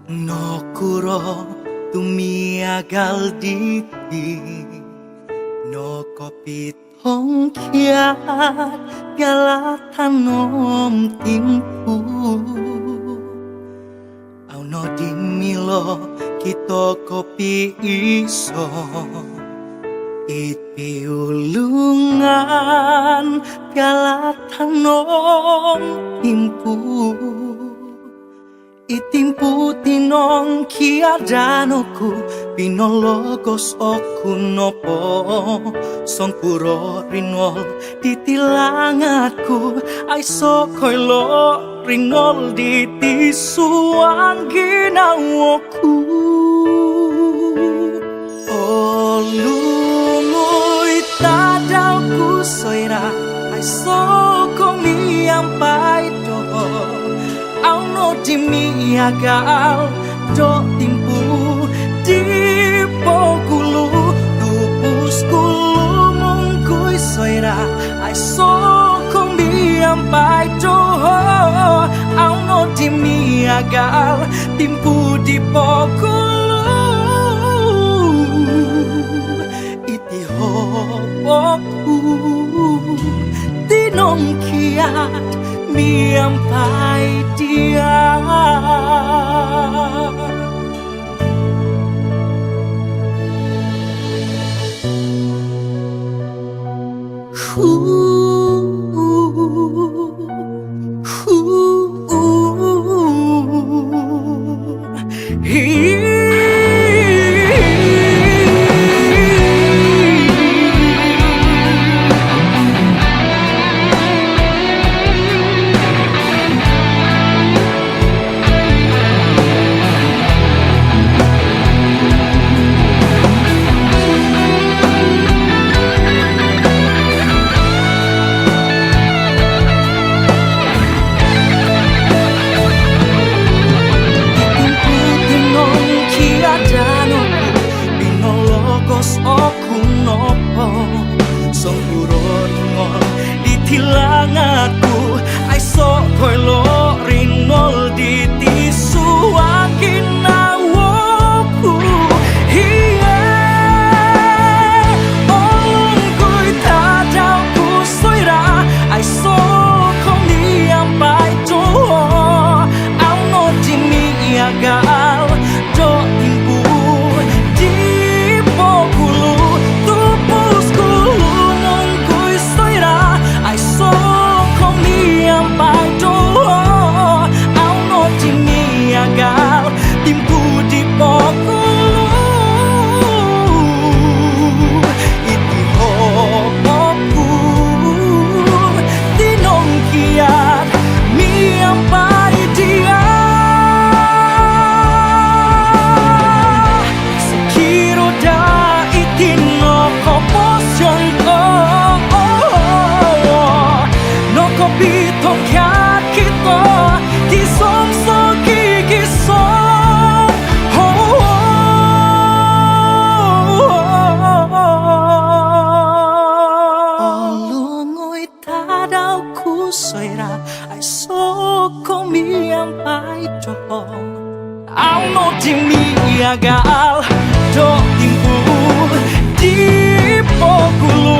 Nokuro tumiagal diti no kopi hong kiat galatan nom timpu au no dimilo kita kopi iso iti ulungan galatan nom timpu itimpu tinong kiadanoku pinologos oku nopo songkuro rinol ditilangatku aiso koilo rinol ditisuang ginawoku olungoy tadauku soira aiso komiampai doho auno dimiagal do timpu di pokulu tupus kulu mungkui soira ai sokong biampai doho auno dimiagal timpu di pokulu iti hopoku tinong kiat miampai dia tilangatku aiso koilo rinol ditisuakin nawoku hiye olungkui tadauku soira aiso kong diampai doho auno dimiagal do timpu di pokulu tupus kulu mungkui soira aiso kong diampai doho auno dimiagal timpu di pokulu iti hopoku tinong kiat miampai dia sekiro da itino koposion bitong kiat kita kisong so kikisong olungoy tadauku soira ai soko miampai doho auno dimiagal do timpu di pokulu